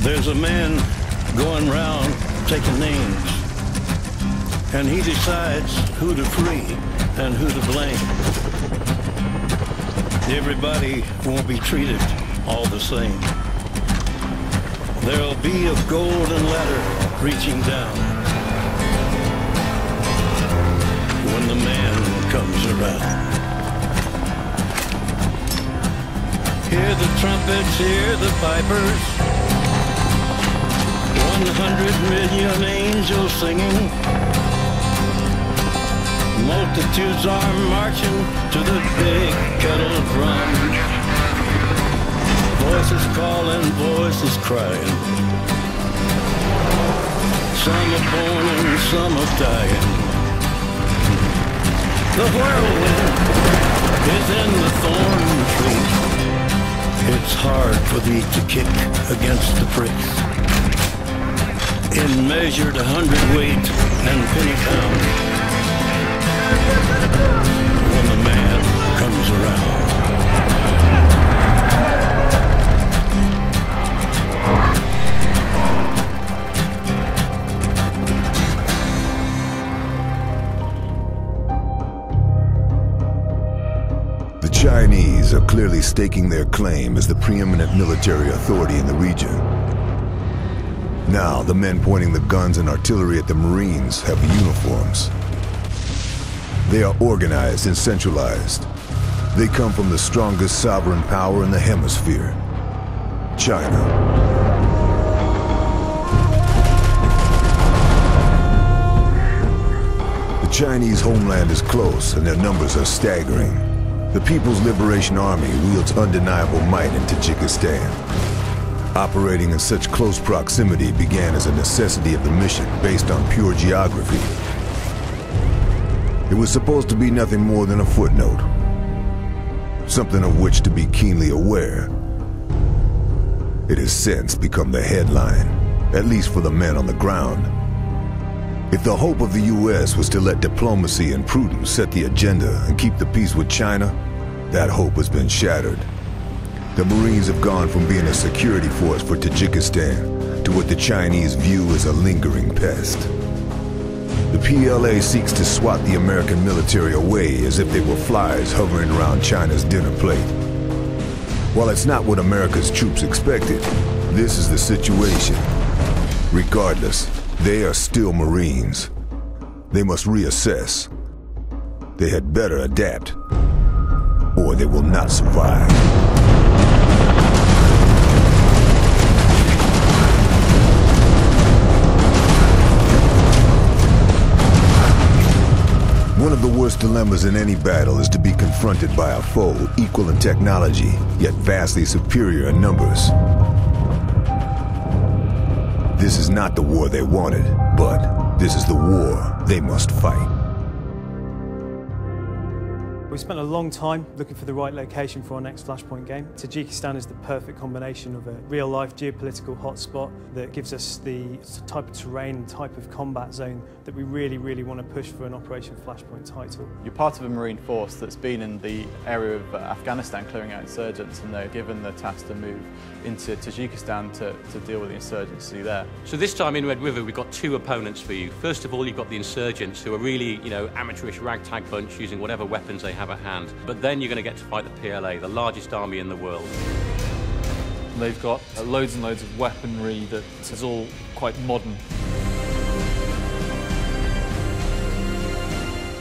There's a man going round taking names, and he decides who to free and who to blame. Everybody won't be treated all the same. There'll be a golden ladder reaching down when the man comes around. Hear the trumpets, hear the pipers, 100 million angels singing. Multitudes are marching to the big kettle drum. Voices calling, voices crying. Some are born and some are dying. The whirlwind is in the thorn tree. It's hard for thee to kick against the pricks. In measured 100-weight and penny pound, when the man comes around. The Chinese are clearly staking their claim as the preeminent military authority in the region. Now, the men pointing the guns and artillery at the Marines have uniforms. They are organized and centralized. They come from the strongest sovereign power in the hemisphere, China. The Chinese homeland is close, and their numbers are staggering. The People's Liberation Army wields undeniable might in Tajikistan. Operating in such close proximity began as a necessity of the mission based on pure geography. It was supposed to be nothing more than a footnote, something of which to be keenly aware. It has since become the headline, at least for the men on the ground. If the hope of the U.S. was to let diplomacy and prudence set the agenda and keep the peace with China, that hope has been shattered. The Marines have gone from being a security force for Tajikistan to what the Chinese view as a lingering pest. The PLA seeks to swat the American military away as if they were flies hovering around China's dinner plate. While it's not what America's troops expected, this is the situation. Regardless, they are still Marines. They must reassess. They had better adapt, or they will not survive. One of the worst dilemmas in any battle is to be confronted by a foe equal in technology, yet vastly superior in numbers. This is not the war they wanted, but this is the war they must fight. We spent a long time looking for the right location for our next Flashpoint game. Tajikistan is the perfect combination of a real-life geopolitical hotspot that gives us the type of terrain and type of combat zone that we really want to push for an Operation Flashpoint title. You're part of a Marine force that's been in the area of Afghanistan clearing out insurgents, and they're given the task to move into Tajikistan to deal with the insurgency there. So this time in Red River we've got two opponents for you. First of all, you've got the insurgents, who are really, amateurish ragtag bunch using whatever weapons they have at hand. But then you're going to get to fight the PLA, the largest army in the world. They've got loads and loads of weaponry that is all quite modern.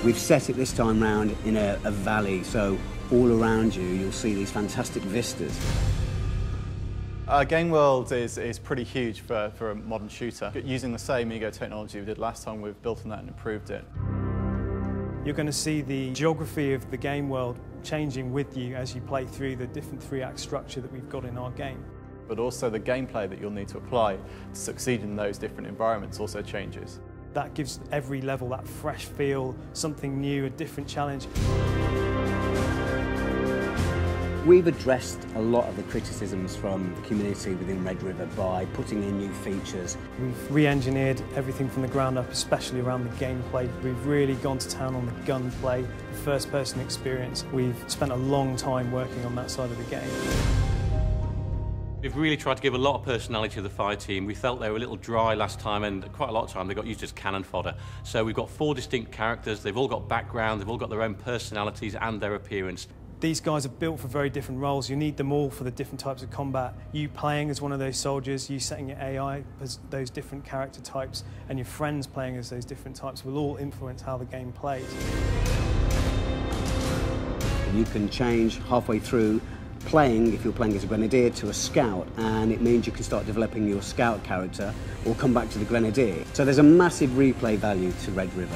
We've set it this time round in a valley, so all around you you'll see these fantastic vistas. Our game world is pretty huge for a modern shooter. Using the same Ego technology we did last time, we've built on that and improved it. You're going to see the geography of the game world changing with you as you play through the different three-act structure that we've got in our game. But also the gameplay that you'll need to apply to succeed in those different environments also changes. That gives every level that fresh feel, something new, a different challenge. We've addressed a lot of the criticisms from the community within Red River by putting in new features. We've re-engineered everything from the ground up, especially around the gameplay. We've really gone to town on the gunplay, the first-person experience. We've spent a long time working on that side of the game. We've really tried to give a lot of personality to the fire team. We felt they were a little dry last time, and quite a lot of time they got used as cannon fodder. So we've got 4 distinct characters, they've all got background, they've all got their own personalities and their appearance. These guys are built for very different roles. You need them all for the different types of combat. You playing as one of those soldiers, you setting your AI as those different character types, and your friends playing as those different types will all influence how the game plays. You can change halfway through playing, if you're playing as a grenadier, to a scout, and it means you can start developing your scout character or come back to the grenadier. So there's a massive replay value to Red River.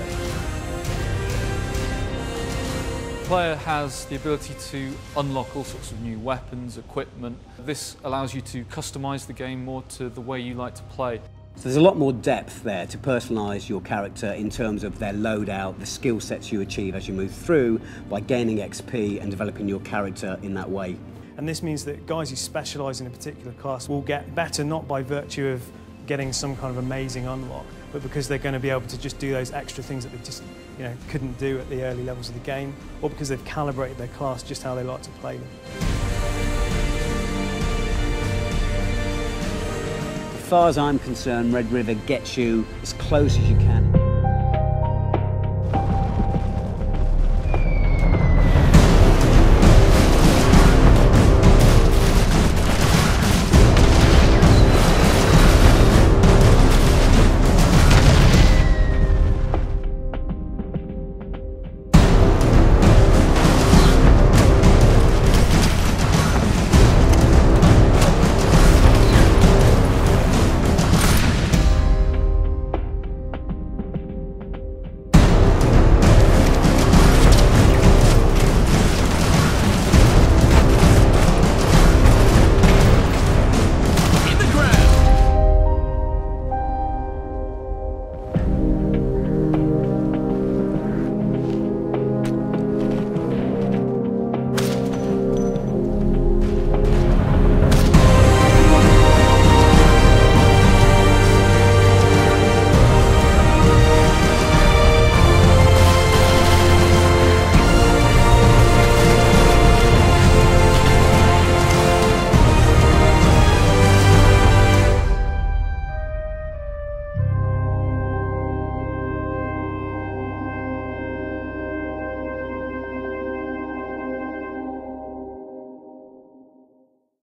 The player has the ability to unlock all sorts of new weapons, equipment. This allows you to customise the game more to the way you like to play. So there's a lot more depth there to personalise your character in terms of their loadout, the skill sets you achieve as you move through by gaining XP and developing your character in that way. And this means that guys who specialise in a particular class will get better not by virtue of getting some kind of amazing unlock, but because they're going to be able to just do those extra things that they just couldn't do at the early levels of the game, or because they've calibrated their class just how they like to play them. As far as I'm concerned, Red River gets you as close as you can